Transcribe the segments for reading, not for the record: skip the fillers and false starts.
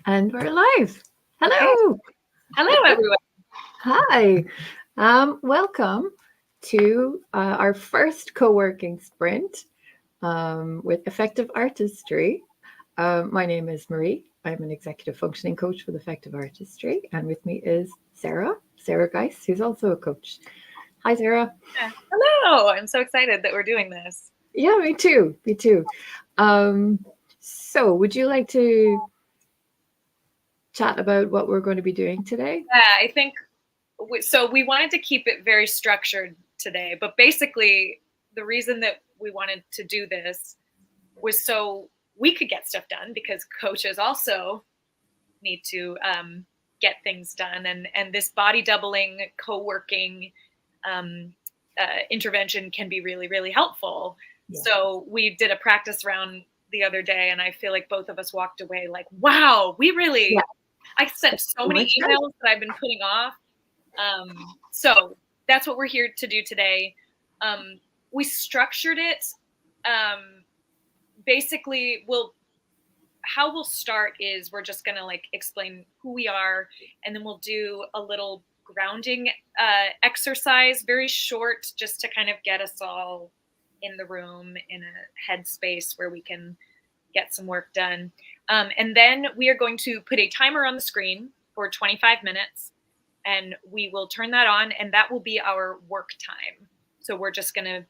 And we're live. Okay. Hello. Hello, everyone. Hi. Welcome to our first co-working sprint with Effective Artistry. My name is Marie. I'm an executive functioning coach with Effective Artistry. And with me is Sarah Geis, who's also a coach. Hi, Sarah. Hello. I'm so excited that we're doing this. Yeah, me too. Me too. So would you like to chat about what we're going to be doing today? Yeah, I think so. We wanted to keep it very structured today, but basically, the reason that we wanted to do this was so we could get stuff done because coaches also need to get things done, and this body doubling, co-working intervention can be really, really helpful. Yeah. So we did a practice round the other day, and I feel like both of us walked away like, wow, we really. Yeah. I sent so many emails that I've been putting off. So that's what we're here to do today. We structured it. Basically, how we'll start is we're just going to explain who we are, and then we'll do a little grounding exercise, very short, just to kind of get us all in the room in a headspace where we can get some work done. And then we are going to put a timer on the screen for 25 minutes, and we will turn that on, and that will be our work time. So we're just going to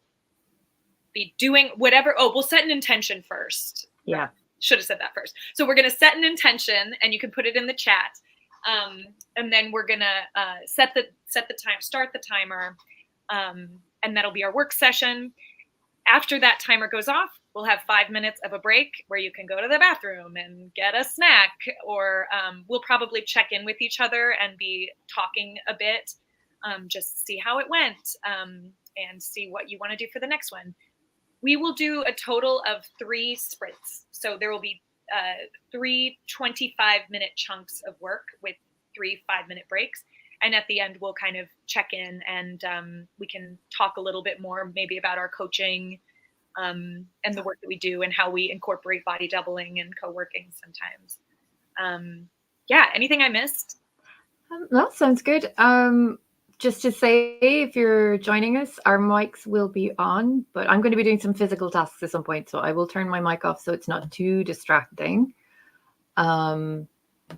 be doing whatever. Oh, we'll set an intention first. Yeah. Should have said that first. So we're going to set an intention, and you can put it in the chat. And then we're going to set the time, start the timer, and that'll be our work session. After that timer goes off, we'll have 5 minutes of a break where you can go to the bathroom and get a snack, or we'll probably check in with each other and be talking a bit, just to see how it went, and see what you want to do for the next one. We will do a total of 3 sprints. So there will be 3 25-minute chunks of work with 3 5-minute breaks. And at the end, we'll kind of check in, and we can talk a little bit more maybe about our coaching and the work that we do and how we incorporate body doubling and co-working sometimes. Yeah, anything I missed? That sounds good. Just to say, if you're joining us, our mics will be on, but I'm going to be doing some physical tasks at some point, so I will turn my mic off so it's not too distracting. The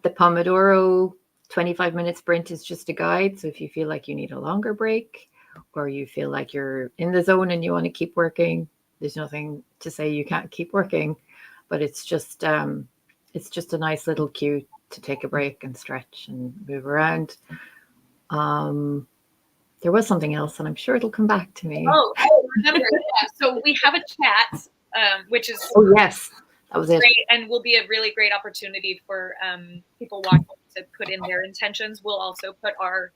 Pomodoro 25-minute sprint is just a guide, so if you feel like you need a longer break or you feel like you're in the zone and you want to keep working, there's nothing to say you can't keep working, but it's just a nice little cue to take a break and stretch and move around. There was something else, and I'm sure it'll come back to me. Oh, I remember. Yeah. So we have a chat, which is yes, that was great, and will be a really great opportunity for people watching to put in their intentions. We'll also put our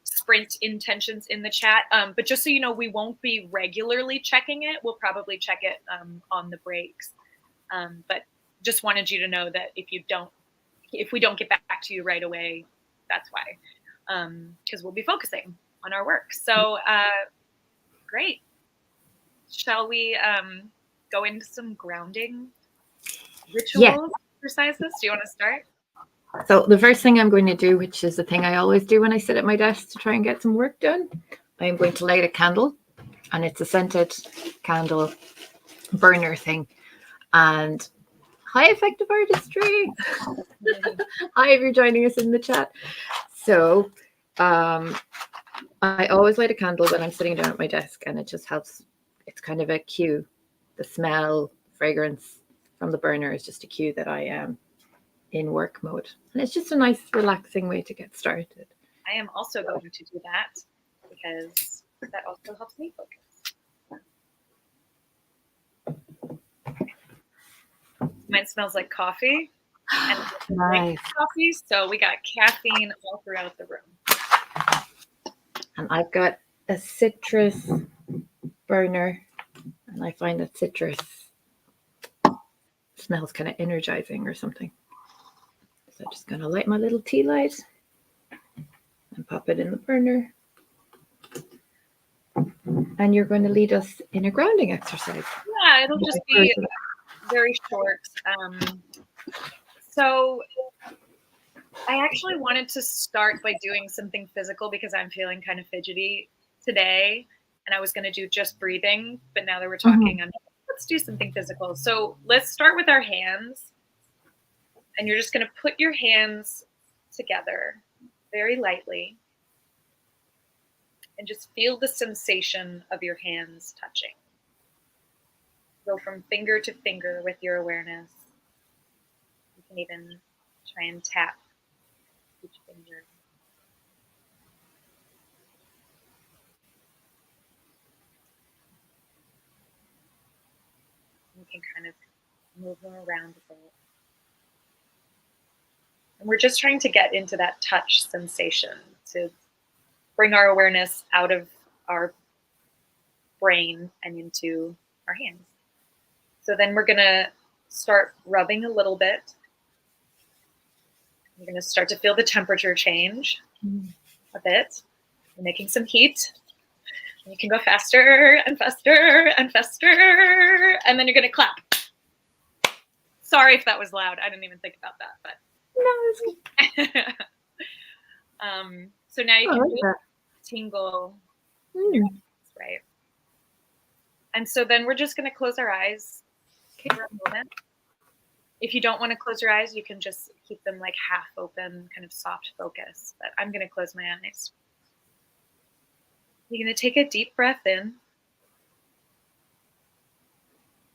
sprint intentions in the chat. But just so you know, we won't be regularly checking it. We'll probably check it on the breaks. But just wanted you to know that if we don't get back to you right away, that's why. Because we'll be focusing on our work. So great. Shall we go into some grounding rituals, exercises? Do you want to start? So the first thing I'm going to do, which is the thing I always do when I sit at my desk to try and get some work done, I'm going to light a candle, and it's a scented candle burner thing. And hi, Effective Artistry. Hi, if you're joining us in the chat. So I always light a candle when I'm sitting down at my desk, and it just helps. It's kind of a cue. The smell, fragrance from the burner is just a cue that I am in work mode. And it's just a nice, relaxing way to get started. I am also going to do that because that also helps me focus. Mine smells like coffee. And nice. Coffee, so we got caffeine all throughout the room. And I've got a citrus burner, and I find that citrus smells kind of energizing or something. So I'm just going to light my little tea light and pop it in the burner. And you're going to lead us in a grounding exercise. Yeah, it'll just be very short. So I actually wanted to start by doing something physical because I'm feeling kind of fidgety today, and I was going to do just breathing, but now that we're talking, let's do something physical. So let's start with our hands, and you're just going to put your hands together very lightly and just feel the sensation of your hands touching. Go from finger to finger with your awareness. You can even try and tap each finger. You can kind of move them around a bit. And we're just trying to get into that touch sensation to bring our awareness out of our brain and into our hands. So then we're going to start rubbing a little bit. You're going to start to feel the temperature change a bit. You're making some heat. You can go faster and faster and faster. And then you're going to clap. Sorry if that was loud. I didn't even think about that. But No, it's good. So now you I can like feel that. tingle, Mm. right? And so then we're just going to close our eyes for a moment. If you don't want to close your eyes, you can just keep them like half open, kind of soft focus. But I'm going to close my eyes. You're going to take a deep breath in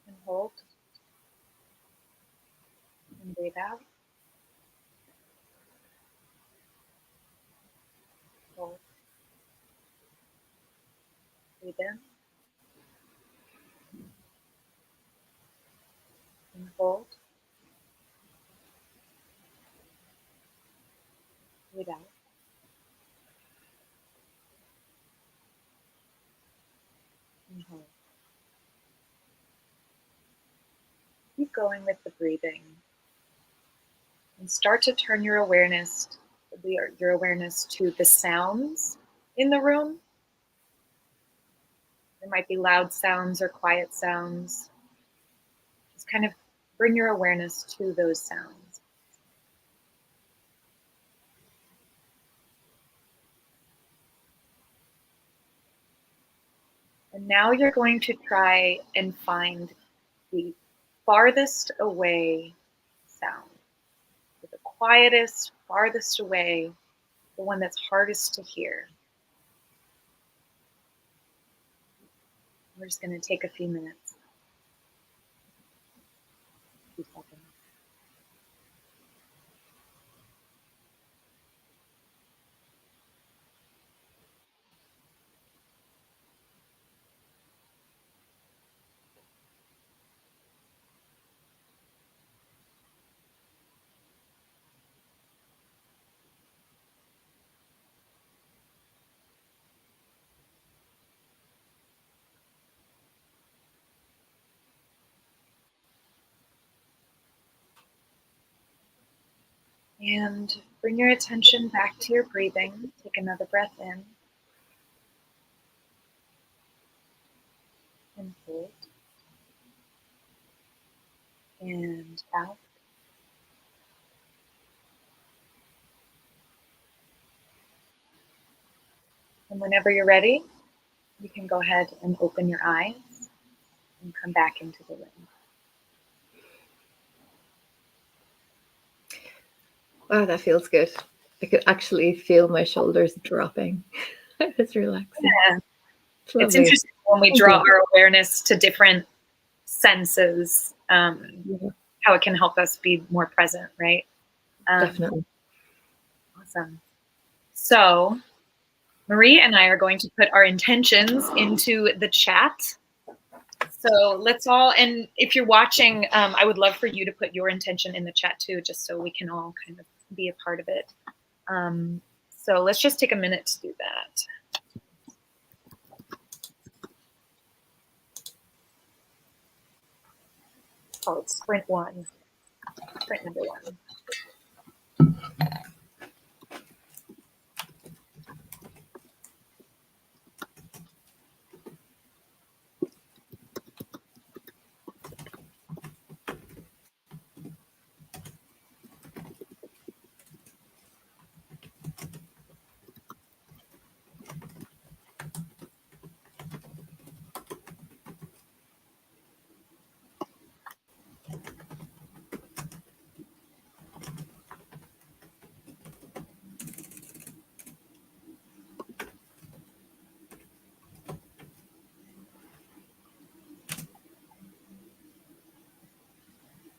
and hold and breathe out. Hold. Breathe in and hold. Breathe out. And hold. Keep going with the breathing. And start to turn your awareness to the sounds in the room. There might be loud sounds or quiet sounds. Just kind of bring your awareness to those sounds. And now you're going to try and find the farthest away sound. The quietest, farthest away, the one that's hardest to hear. We're just going to take a few minutes. A few seconds. And bring your attention back to your breathing. Take another breath in. And hold. And out. And whenever you're ready, you can go ahead and open your eyes and come back into the room. Wow, that feels good. I could actually feel my shoulders dropping. It's relaxing. Yeah. It's It's lovely. interesting when we Thank draw you. our awareness to different senses, Yeah, how it can help us be more present, right? definitely. Awesome. So Marie and I are going to put our intentions into the chat. So let's all, and if you're watching, I would love for you to put your intention in the chat too, just so we can all kind of be a part of it. So let's just take a minute to do that. Oh, it's sprint one. Sprint number one.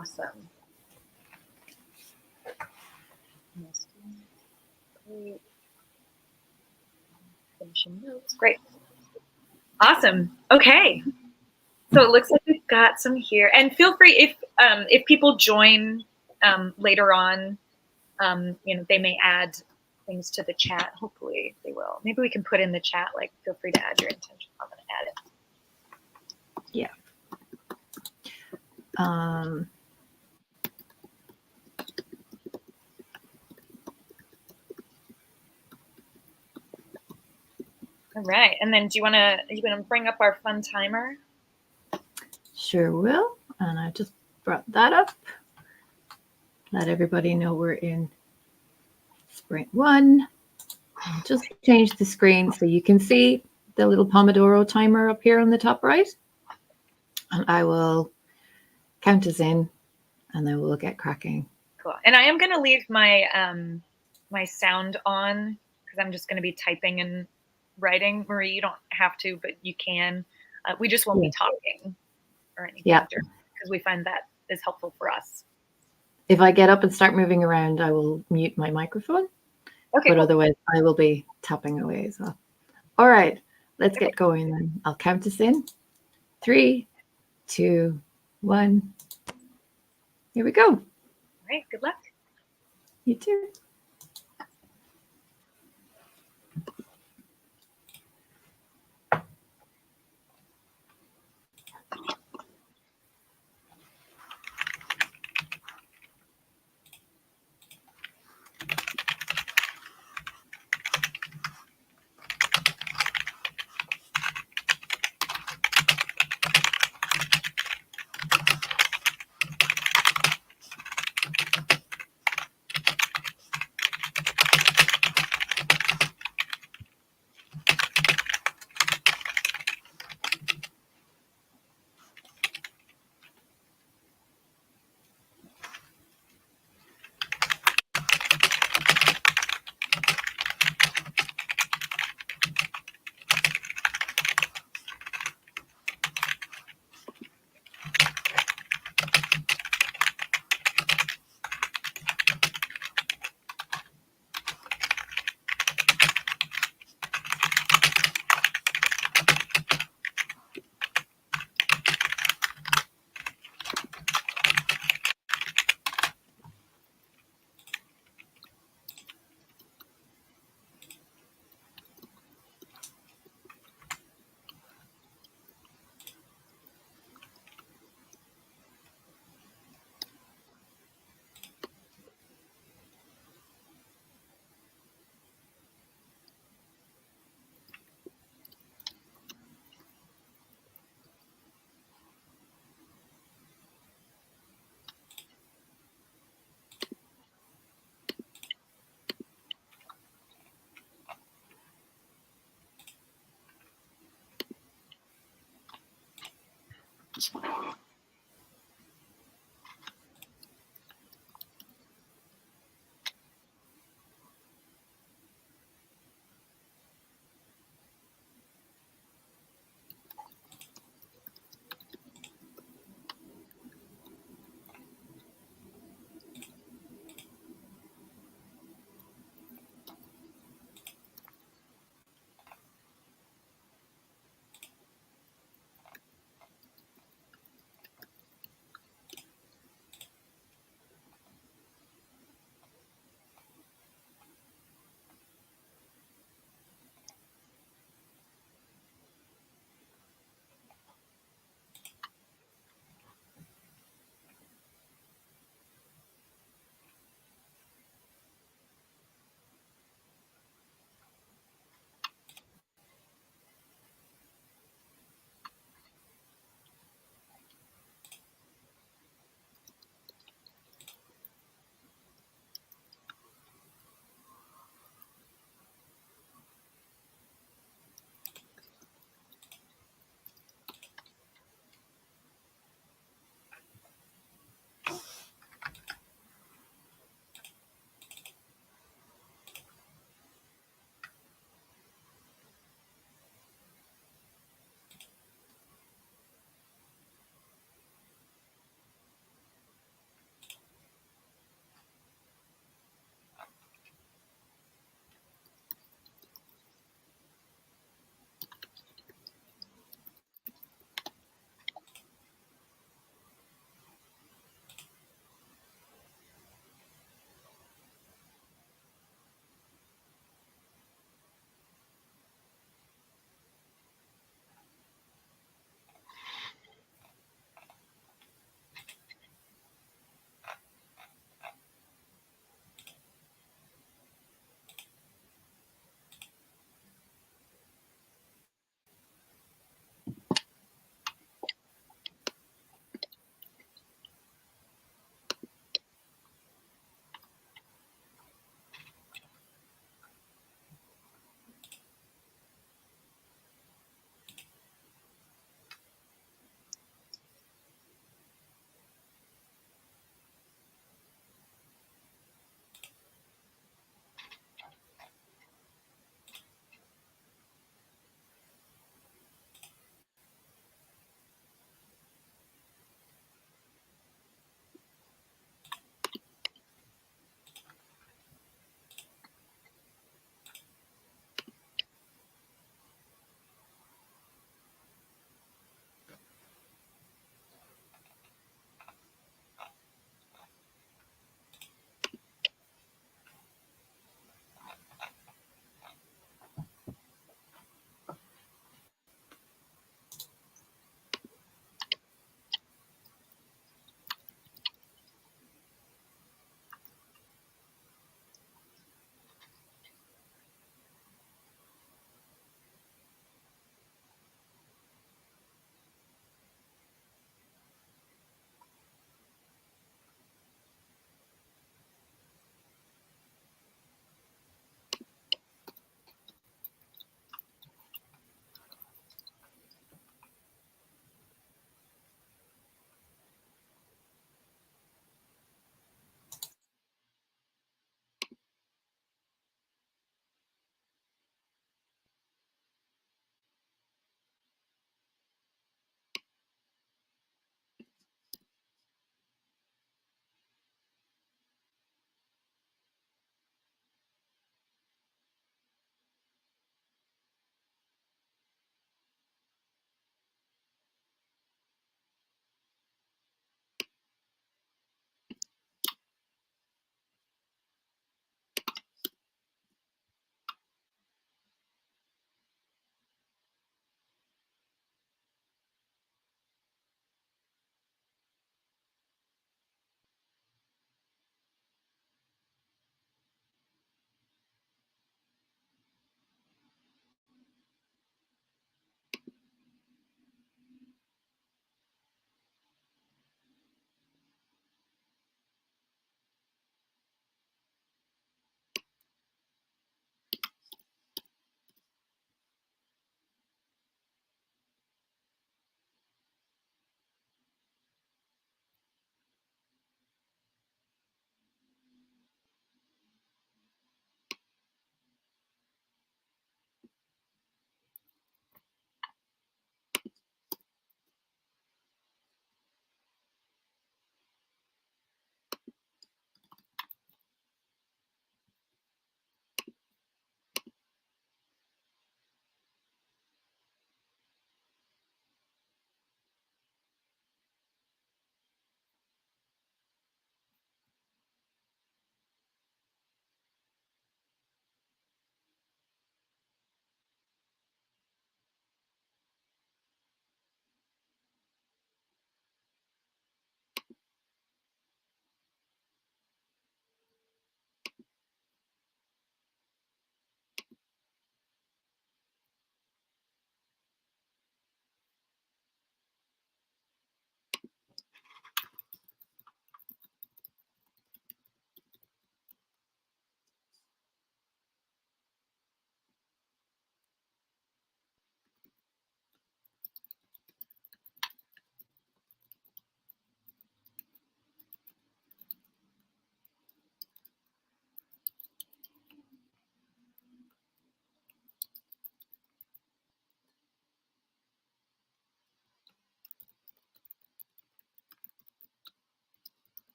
Awesome. Great. Finishing notes. Great. Awesome. Okay. So it looks like we've got some here, and feel free if people join later on, they may add things to the chat. Hopefully they will. Maybe we can put in the chat, like, feel free to add your intention. I'm going to add it. Yeah. All right. And then you want to bring up our fun timer? Sure will. And I just brought that up. Let everybody know we're in sprint 1. I'll just change the screen so you can see the little Pomodoro timer up here on the top right. And I will count us in, and then we'll get cracking. Cool. And I am going to leave my my sound on because I'm just going to be typing and writing. Marie, you don't have to, but you can. We just won't be talking or anything because we find that is helpful for us. If I get up and start moving around, I will mute my microphone. Okay. But otherwise, I will be tapping away as well. All right, let's get going then. I'll count us in. 3, 2, 1. Here we go. All right. Good luck. You too.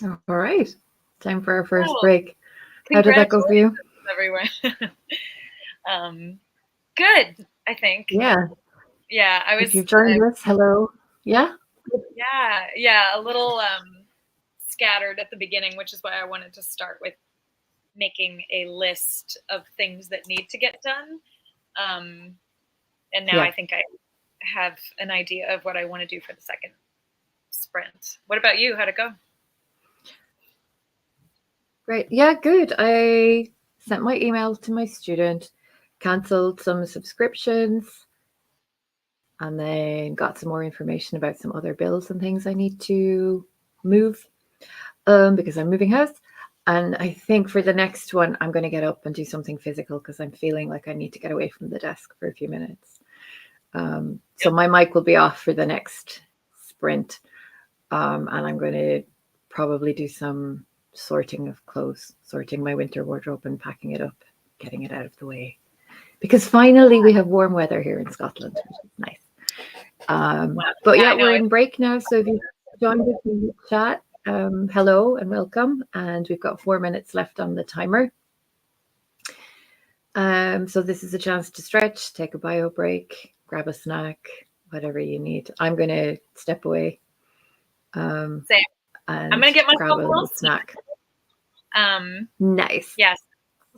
All right. Time for our first Oh, break. How did that go for you? Everyone. Good, I think. Yeah. Yeah, I was. If you've joined us, hello. Yeah. Yeah, a little scattered at the beginning, which is why I wanted to start with making a list of things that need to get done. And now I think I have an idea of what I want to do for the second sprint. What about you? How'd it go? Great. Yeah, good. I sent my email to my student, canceled some subscriptions, and then got some more information about some other bills and things I need to move because I'm moving house. And I think for the next one, I'm going to get up and do something physical because I'm feeling like I need to get away from the desk for a few minutes. So my mic will be off for the next sprint. And I'm going to probably do some sorting of clothes, sorting my winter wardrobe and packing it up, getting it out of the way. Because finally we have warm weather here in Scotland, which is nice. But yeah, we're in break now. So if you joined us in the chat, hello and welcome. And we've got 4 minutes left on the timer. So this is a chance to stretch, take a bio break, grab a snack, whatever you need. I'm going to step away. Same. I'm going to get myself grab a little snack. Nice. Yes.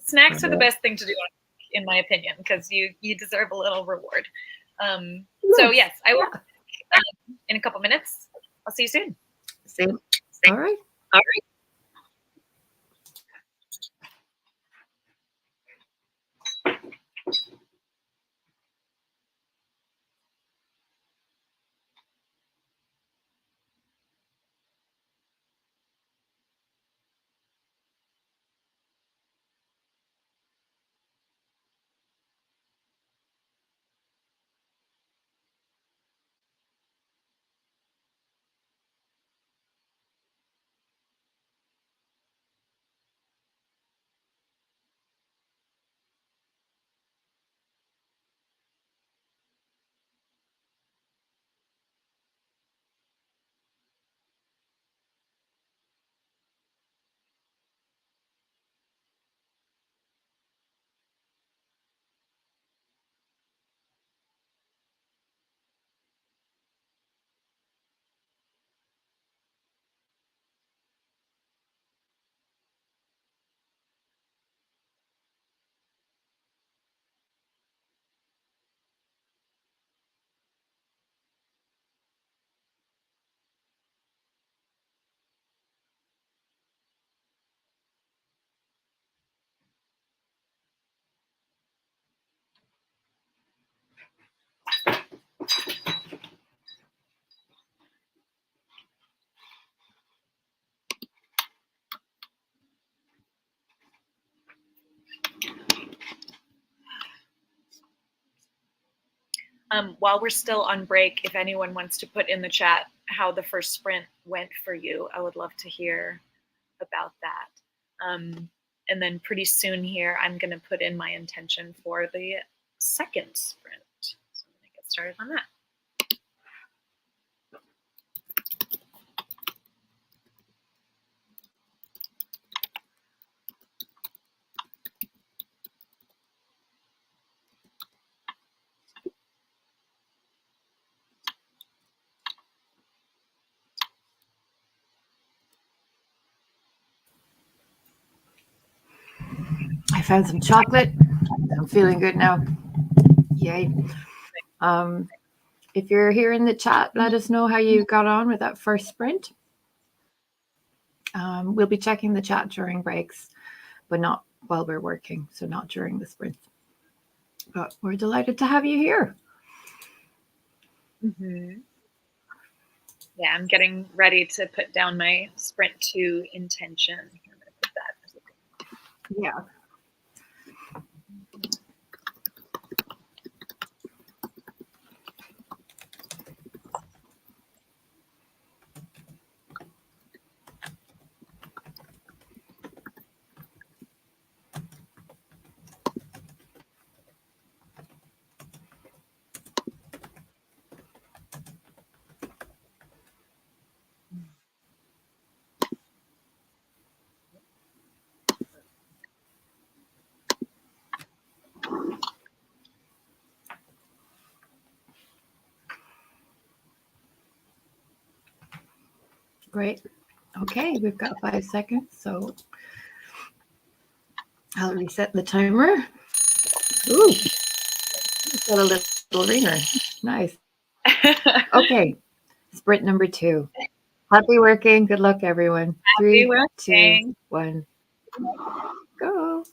Snacks are the best thing to do, in my opinion, because you deserve a little reward. So yes, I will in a couple minutes. I'll see you soon. Same. All right. While we're still on break, if anyone wants to put in the chat how the first sprint went for you, I would love to hear about that. And then pretty soon here, I'm going to put in my intention for the second sprint. So I'm going to get started on that. I found some chocolate. I'm feeling good now. Yay. If you're here in the chat, let us know how you got on with that first sprint. We'll be checking the chat during breaks, but not while we're working, so not during the sprint. But we're delighted to have you here. Mm-hmm. Yeah, I'm getting ready to put down my sprint 2 intention. I'm going to put that. Yeah. Great. Okay, we've got 5 seconds, so I'll reset the timer. Ooh, got a little ringer. Nice. Okay, sprint number 2. Happy working. Good luck, everyone. Happy 3, 2, working. 1, go.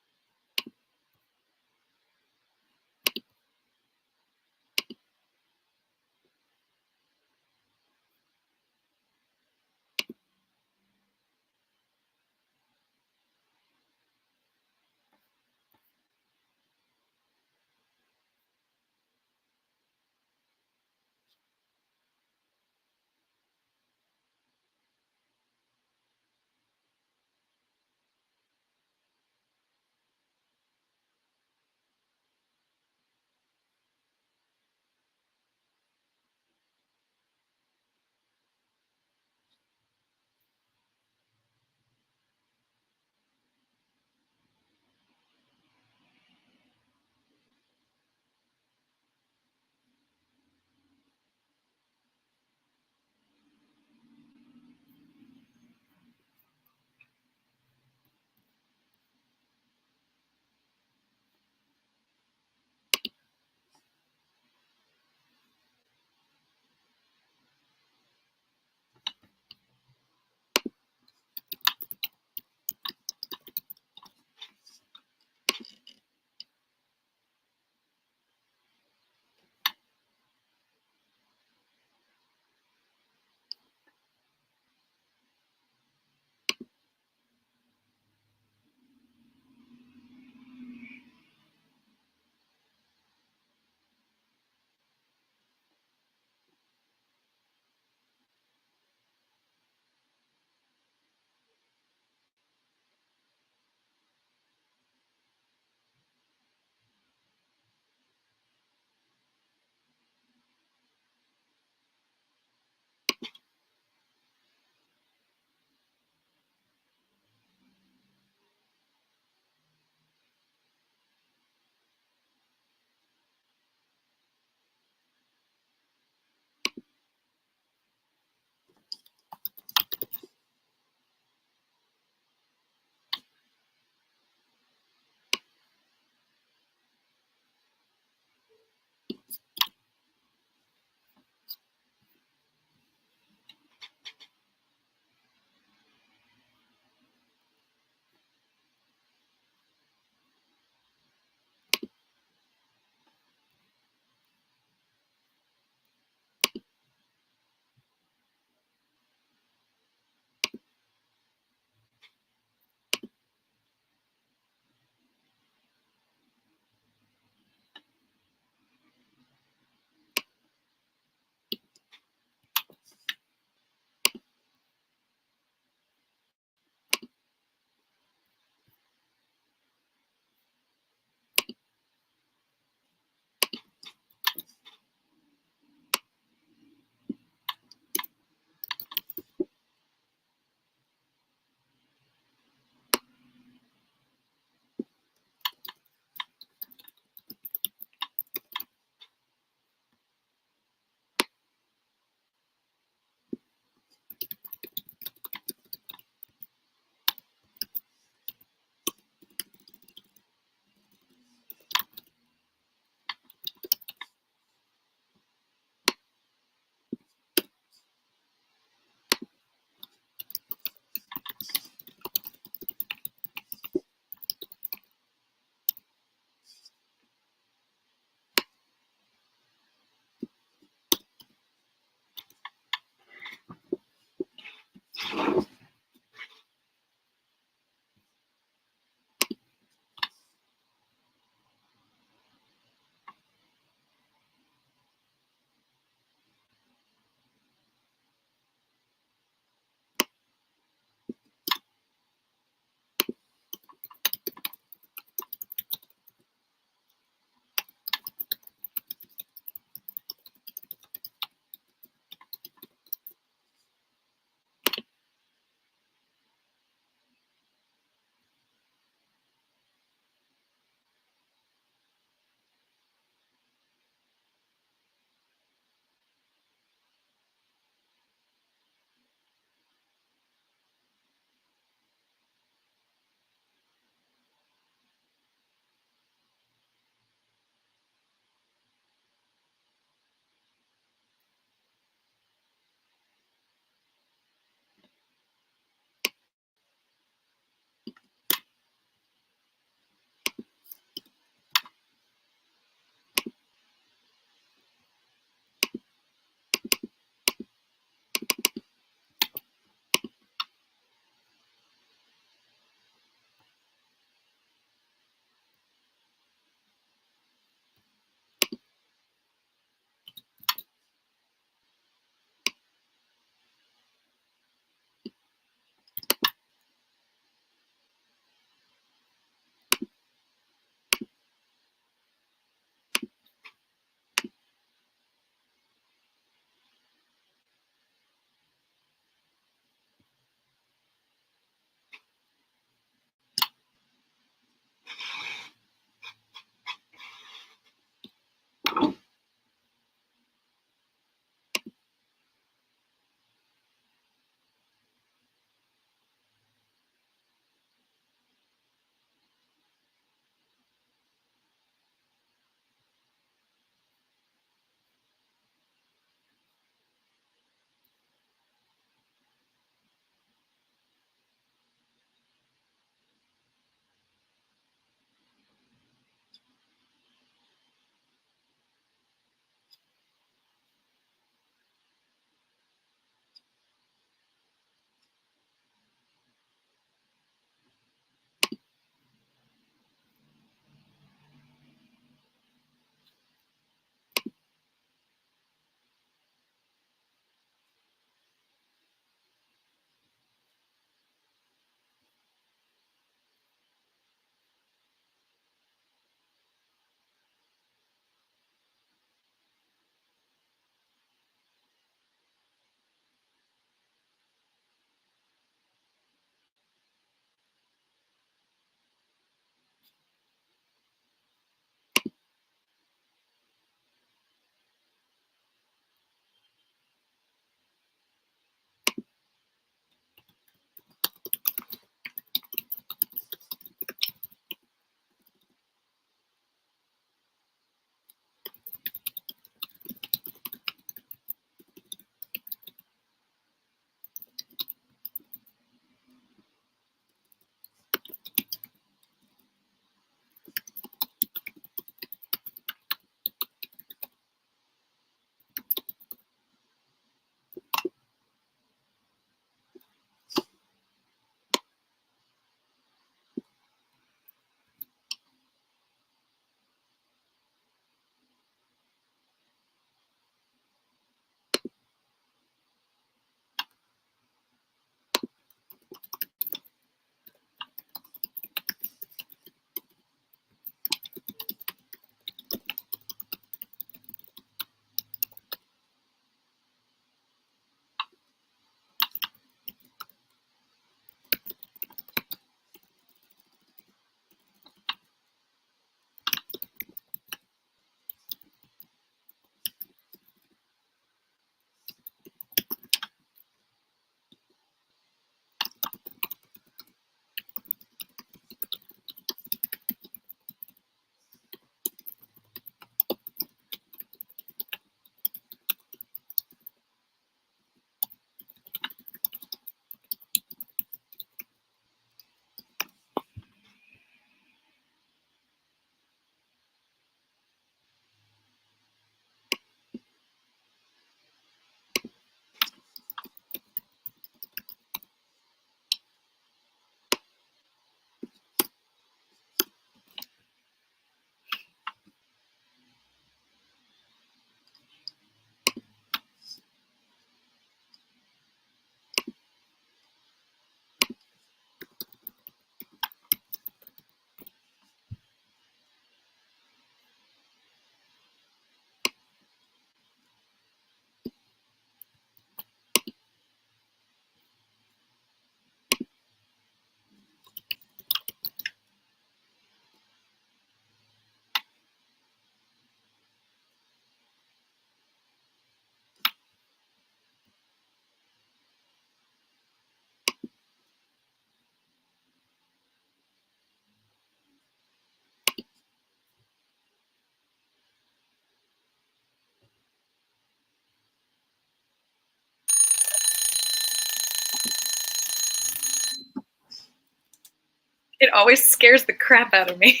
It always scares the crap out of me.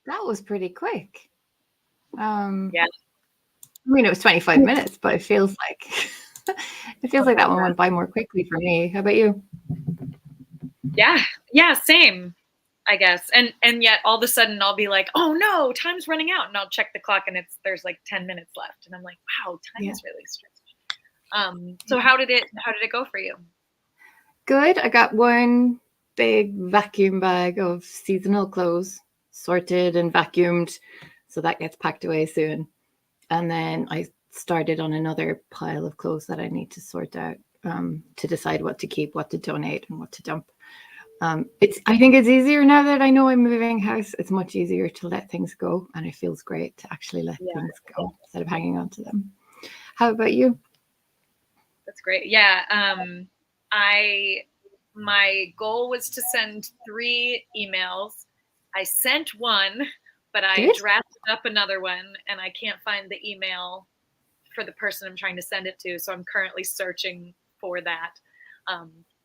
That was pretty quick. Yeah. I mean, it was 25 minutes, but it feels like that one went by more quickly for me. How about you? Yeah, same, I guess. And yet all of a sudden I'll be like, oh no, time's running out, and I'll check the clock and there's like 10 minutes left, and I'm like, wow, time is really stretched. So how did it go for you? Good. I got one big vacuum bag of seasonal clothes sorted and vacuumed, so that gets packed away soon. And then I started on another pile of clothes that I need to sort out, to decide what to keep, what to donate, and what to dump. I think it's easier now that I know I'm moving house. It's much easier to let things go, and it feels great to actually let things go instead of hanging on to them. How about you? That's great. Yeah. My goal was to send 3 emails. I sent one, but I Good. drafted up another one, and I can't find the email for the person I'm trying to send it to. So I'm currently searching for that.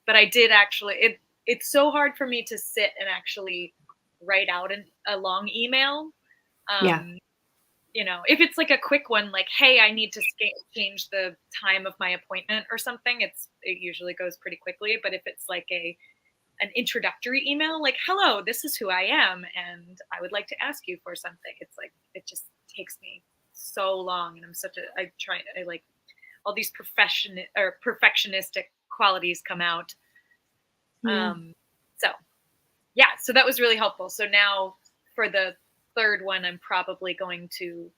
But I did actually. It's so hard for me to sit and actually write out a long email. Yeah. If it's like a quick one, like, hey, I need to change the time of my appointment or something, it usually goes pretty quickly. But if it's like an introductory email, like, hello, this is who I am, and I would like to ask you for something, it's like, it just takes me so long. And I like all these perfectionistic qualities come out. Yeah. So yeah, so that was really helpful. So now for the third one, I'm probably going to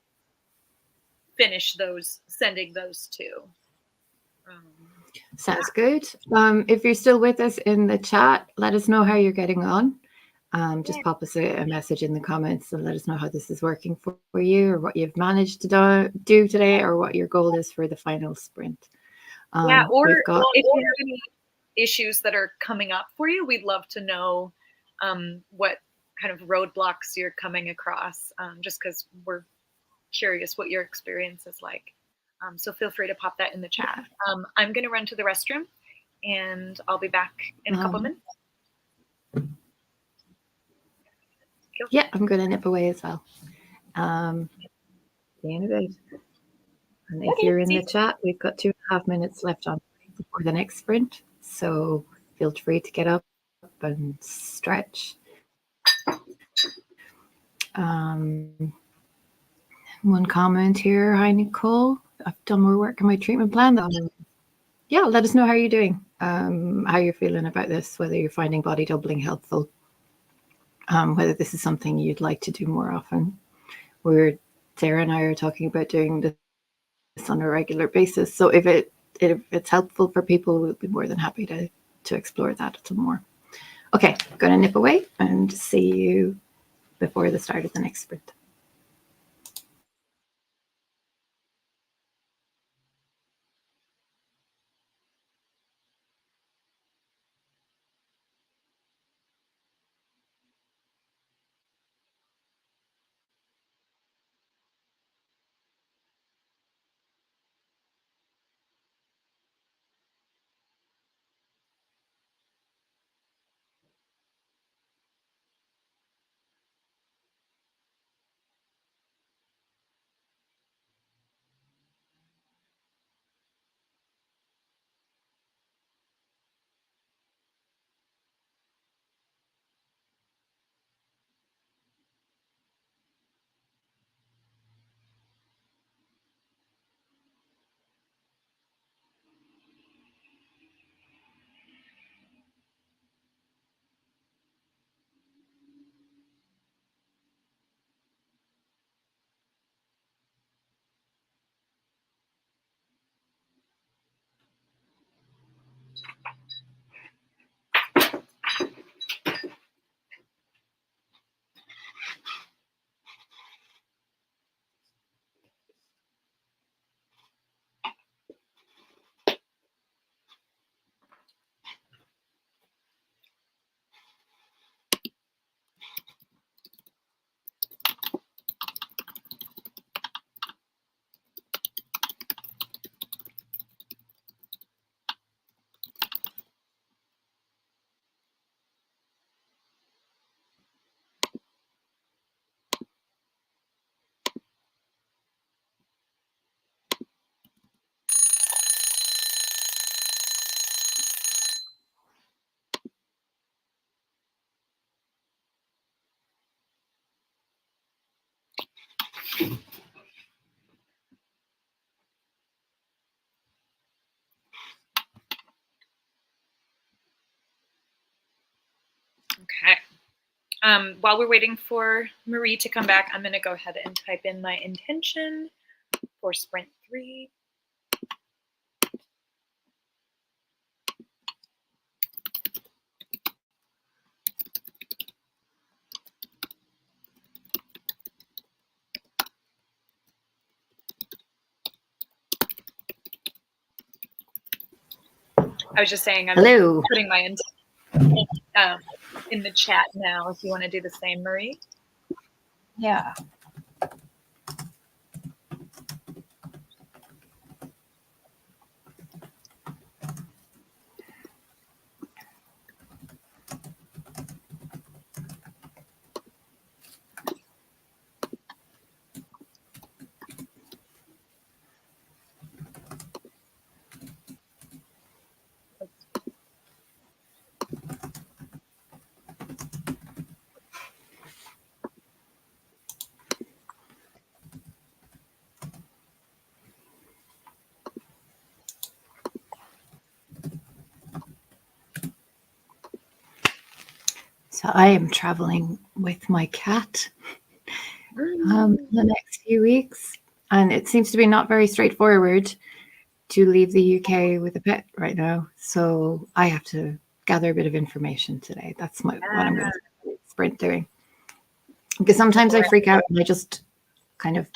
finish sending those two. Sounds good. If you're still with us in the chat, let us know how you're getting on. Just pop us a message in the comments and let us know how this is working for you, or what you've managed to do today, or what your goal is for the final sprint. Or we've got if you have any issues that are coming up for you, we'd love to know what kind of roadblocks you're coming across, just because we're curious what your experience is like. So feel free to pop that in the chat. I'm going to run to the restroom, and I'll be back in a couple minutes. Yeah, I'm going to nip away as well. See you in a bit. And if you're in the chat, we've got 2.5 minutes left on before the next sprint. So feel free to get up and stretch. One comment here. Hi, Nicole. I've done more work on my treatment plan. Yeah, let us know how you're doing, how you're feeling about this, whether you're finding body doubling helpful, whether this is something you'd like to do more often. Sarah and I are talking about doing this on a regular basis. So if it's helpful for people, we'll be more than happy to explore that a little more. Okay, I'm going to nip away and see you before the start of the next sprint. While we're waiting for Marie to come back, I'm going to go ahead and type in my intention for Sprint 3. I was just saying I'm Hello. putting my intention in the chat now if you want to do the same, Marie. Yeah. So I am traveling with my cat in the next few weeks, and it seems to be not very straightforward to leave the UK with a pet right now. So I have to gather a bit of information today. That's what I'm going to sprint doing. Because sometimes I freak out and I just kind of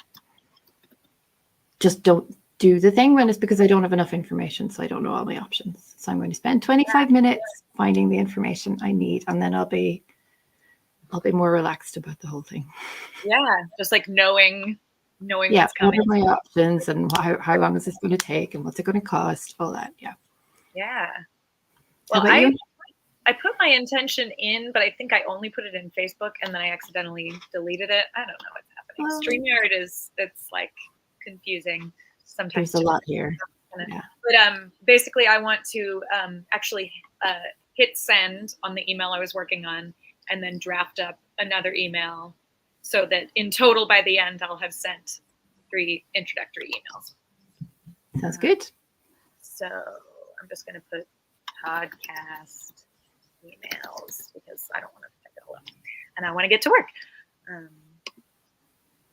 just don't do the thing when it's because I don't have enough information. So I don't know all my options. So I'm going to spend 25 minutes finding the information I need, and then I'll be more relaxed about the whole thing. Yeah, just like knowing Yeah, what's coming. what are my options and how long is this going to take and what's it going to cost? All that. Yeah. Yeah. How Well, about you? I put my intention in, but I think I only put it in Facebook and then I accidentally deleted it. I don't know what's happening. Well, StreamYard it's like confusing sometimes. There's a lot here. Yeah. But basically I want to actually hit send on the email I was working on and then draft up another email so that in total by the end I'll have sent 3 introductory emails. Sounds good. So I'm just going to put podcast emails because I don't want to type it all up and I want to get to work.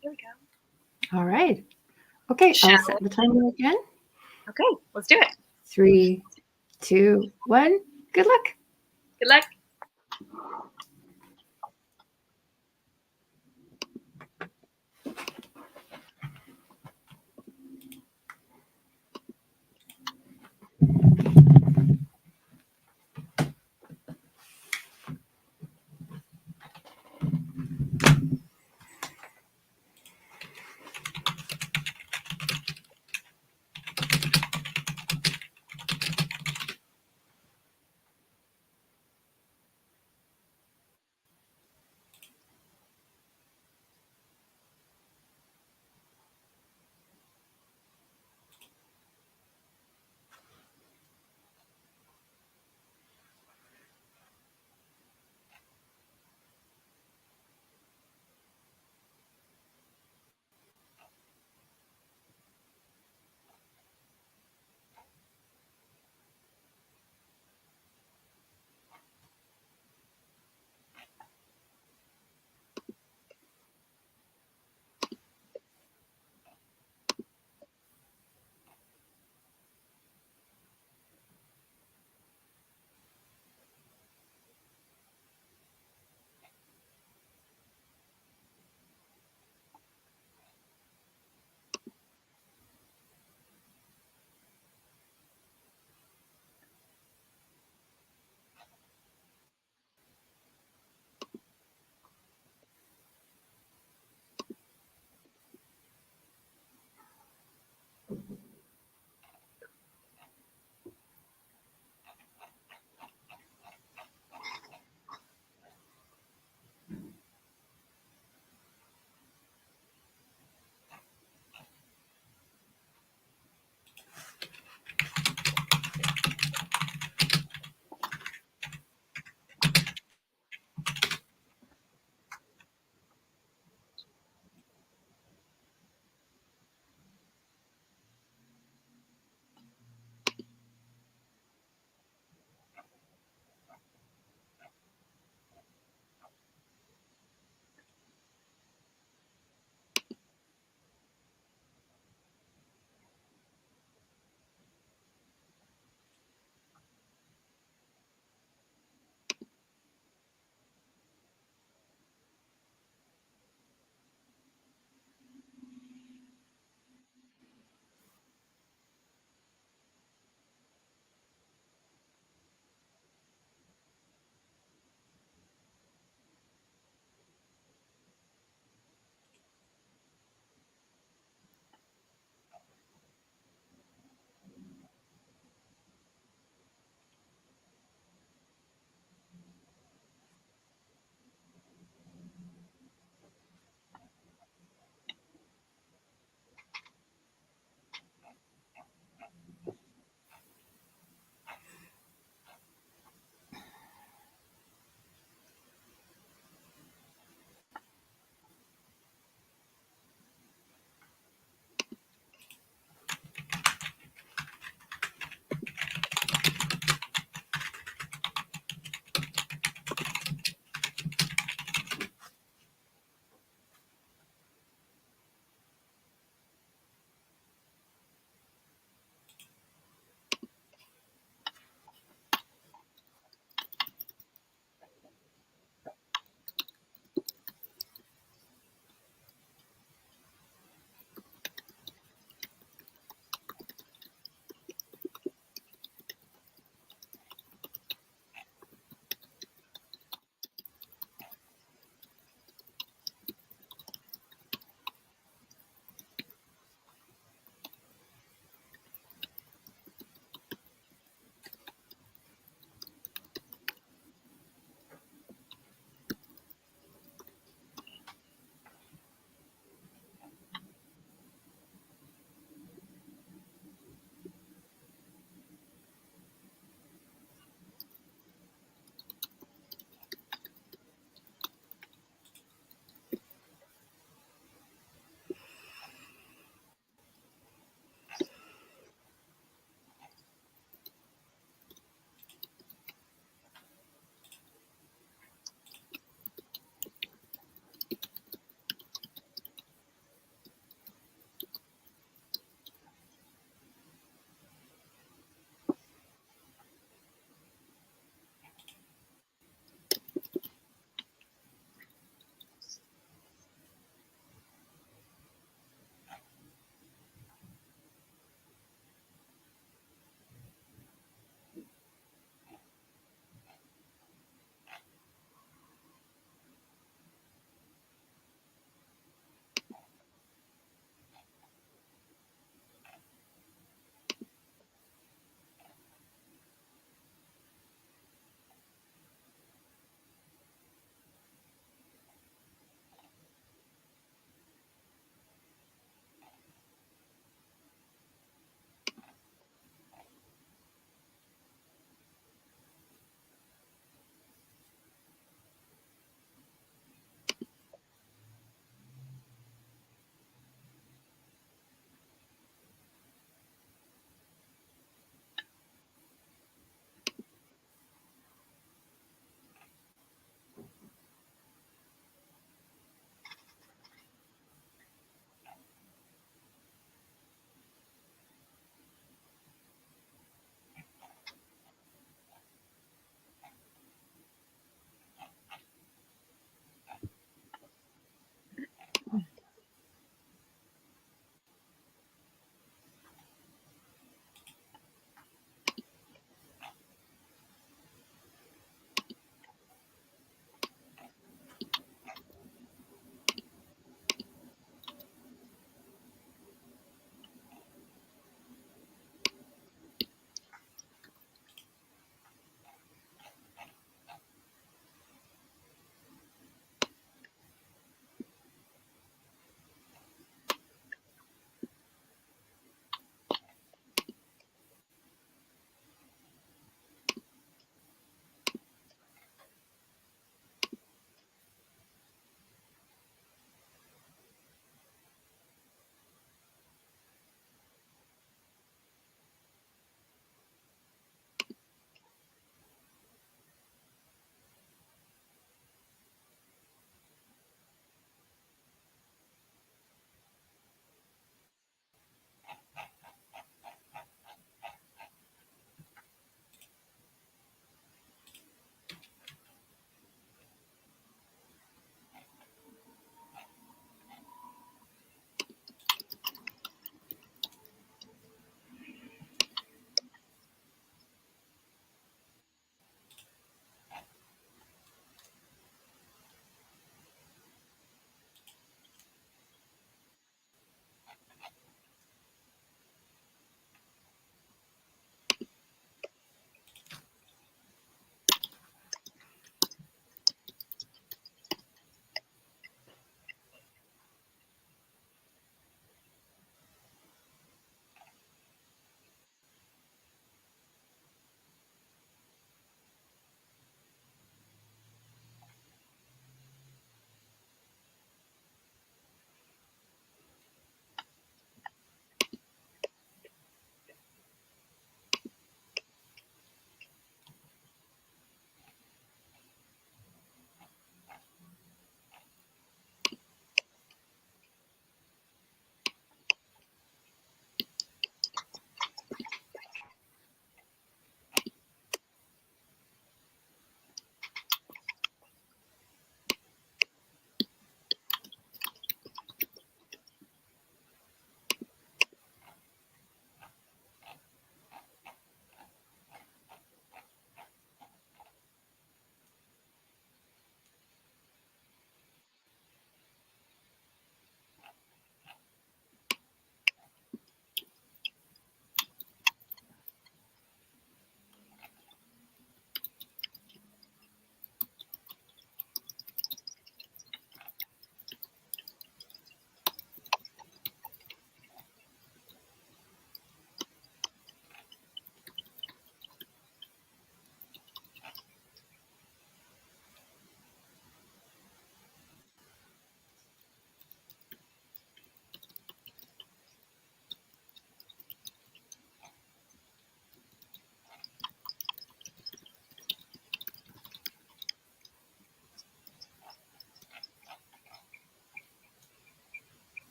Here we go. All right. Okay, I'll set the timer again. Okay, let's do it. 3, 2, 1. Good luck. Good luck.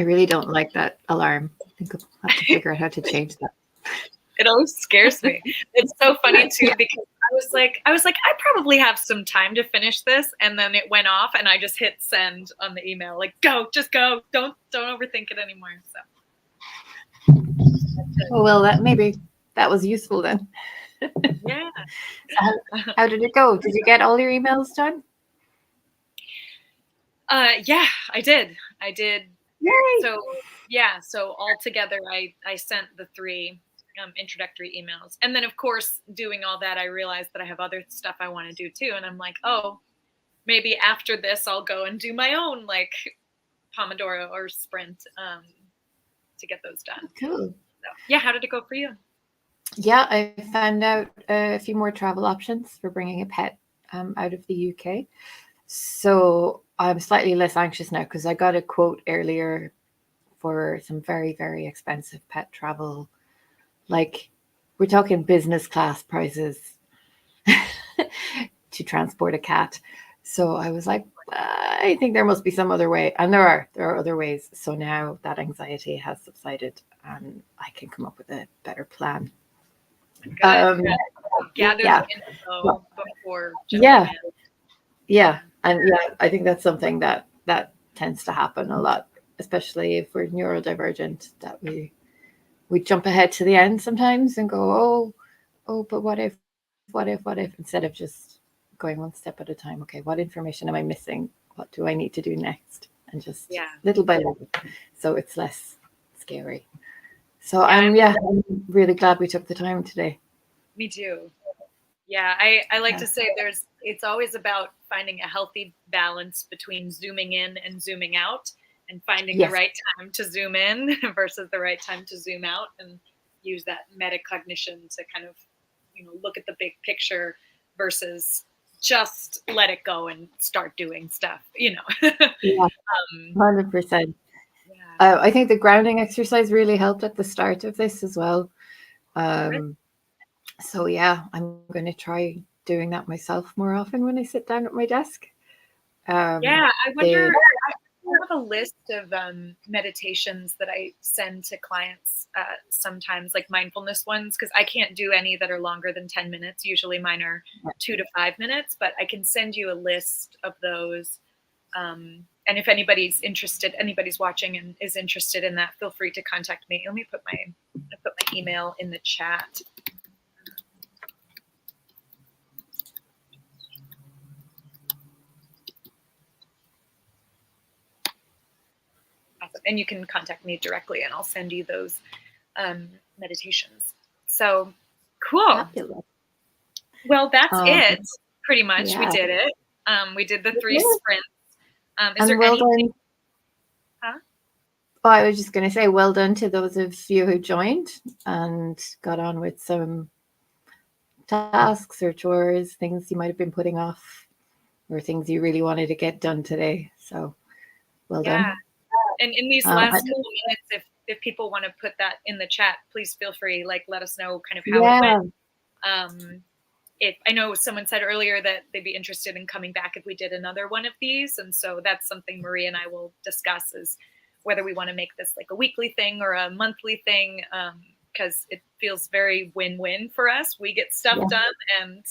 I really don't like that alarm. I think I'll have to figure out how to change that. It always scares me. It's so funny too because I was like, I probably have some time to finish this, and then it went off, and I just hit send on the email. Like, just go. Don't overthink it anymore. So. Oh well, that was useful then. Yeah. How did it go? Did you get all your emails done? Yeah, I did. Yay! So all together, I sent the 3 introductory emails, and then of course, doing all that, I realized that I have other stuff I want to do too, and I'm like, oh, maybe after this, I'll go and do my own like Pomodoro or sprint to get those done. Cool. So, yeah, how did it go for you? Yeah, I found out a few more travel options for bringing a pet out of the UK. So I'm slightly less anxious now because I got a quote earlier for some very, very expensive pet travel. Like, we're talking business class prices to transport a cat. So I was like, I think there must be some other way. And there are other ways. So now that anxiety has subsided and I can come up with a better plan. Gather the info before jumping in. Yeah. And yeah, I think that's something that tends to happen a lot, especially if we're neurodivergent, that we jump ahead to the end sometimes and go, oh, but what if, instead of just going one step at a time. Okay, what information am I missing? What do I need to do next? And just little by little. So it's less scary. So I'm really glad we took the time today. Me too. Yeah, I like to say it's always about finding a healthy balance between zooming in and zooming out, and finding the right time to zoom in versus the right time to zoom out, and use that metacognition to kind of, look at the big picture versus just let it go and start doing stuff, Yeah, 100%. I think the grounding exercise really helped at the start of this as well. So yeah, I'm going to try doing that myself more often when I sit down at my desk. I wonder. I have a list of meditations that I send to clients sometimes, like mindfulness ones, because I can't do any that are longer than 10 minutes. Usually mine are 2 to 5 minutes, but I can send you a list of those. And if anybody's watching and is interested in that, feel free to contact me. Let me put my email in the chat. Awesome. And you can contact me directly and I'll send you those meditations. So cool. Fabulous. Well, that's it. Pretty much. We did it. We did the 3 sprints. Is there anything? Huh? Oh, I was just going to say, well done to those of you who joined and got on with some tasks or chores, things you might have been putting off, or things you really wanted to get done today. So well done. And in these last couple minutes, if people want to put that in the chat, please feel free. Like, let us know kind of how it went. If I know someone said earlier that they'd be interested in coming back if we did another one of these, and so that's something Marie and I will discuss, is whether we want to make this like a weekly thing or a monthly thing, because it feels very win-win for us. We get stuff done and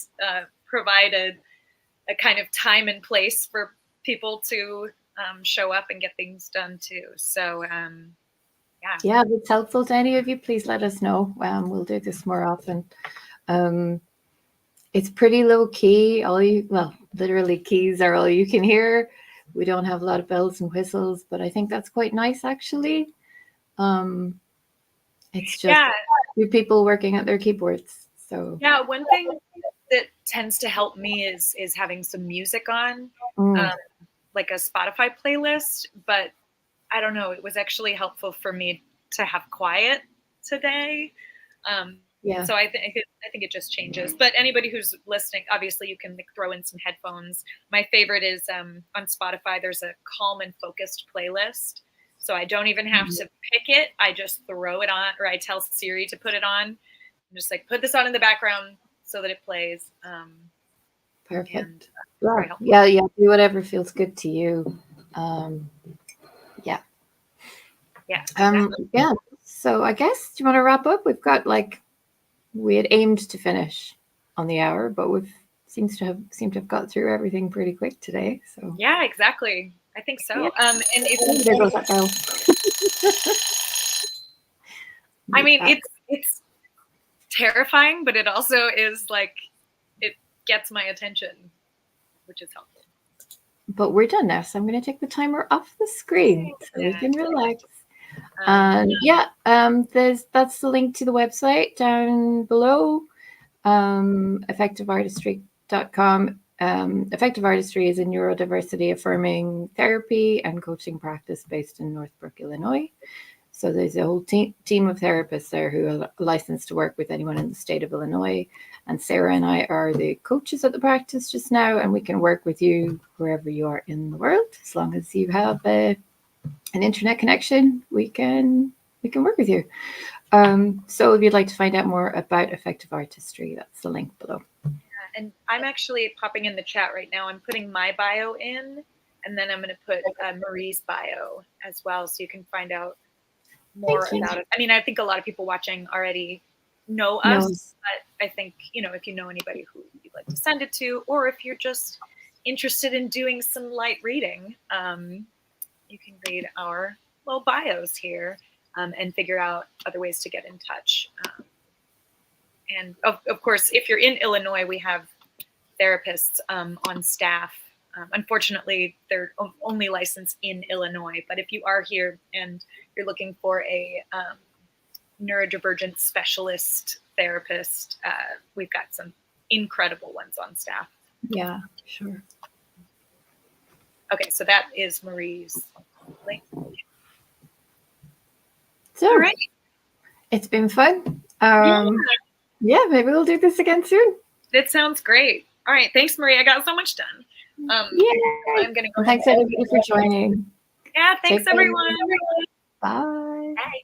provide a kind of time and place for people to show up and get things done too. So if it's helpful to any of you, please let us know. We'll do this more often. It's pretty low key. Literally keys are all you can hear. We don't have a lot of bells and whistles, but I think that's quite nice actually. It's just a few people working at their keyboards. So one thing that tends to help me is having some music on. Like a Spotify playlist, but I don't know, it was actually helpful for me to have quiet today. So I think it just changes. But anybody who's listening, obviously you can throw in some headphones. My favorite is on Spotify, there's a calm and focused playlist. So I don't even have to pick it. I just throw it on, or I tell Siri to put it on. I'm just like, put this on in the background so that it plays. Perfect. Do whatever feels good to you. Yeah. Yeah. So I guess, do you want to wrap up? We've got we had aimed to finish on the hour, but we've seemed to have got through everything pretty quick today. So yeah, exactly. I think so. Yeah. And if there goes that bell. I mean, it's terrifying, but it also is like, it gets my attention, which is helpful. But we're done now, so I'm going to take the timer off the screen so we can relax. That's the link to the website down below, effectiveartistry.com. Effective Artistry is a neurodiversity affirming therapy and coaching practice based in Northbrook, Illinois. So there's a whole team of therapists there who are licensed to work with anyone in the state of Illinois. And Sarah and I are the coaches at the practice just now, and we can work with you wherever you are in the world. As long as you have an internet connection, we can work with you. So if you'd like to find out more about Effective Artistry, that's the link below. And I'm actually popping in the chat right now. I'm putting my bio in, and then I'm going to put Marie's bio as well, so you can find out more about it. I mean, I think a lot of people watching already know us, but I think, if you know anybody who you'd like to send it to, or if you're just interested in doing some light reading, you can read our little bios here and figure out other ways to get in touch. And of course, if you're in Illinois, we have therapists on staff. Unfortunately, they're only licensed in Illinois. But if you are here and you're looking for a neurodivergent specialist therapist, we've got some incredible ones on staff. Yeah, sure. Okay, so that is Marie's link. So, all right. It's been fun. Yeah, maybe we'll do this again soon. That sounds great. All right, thanks, Marie. I got so much done. I'm gonna go. Thanks everybody for joining. Yeah, thanks everyone. Bye. Bye.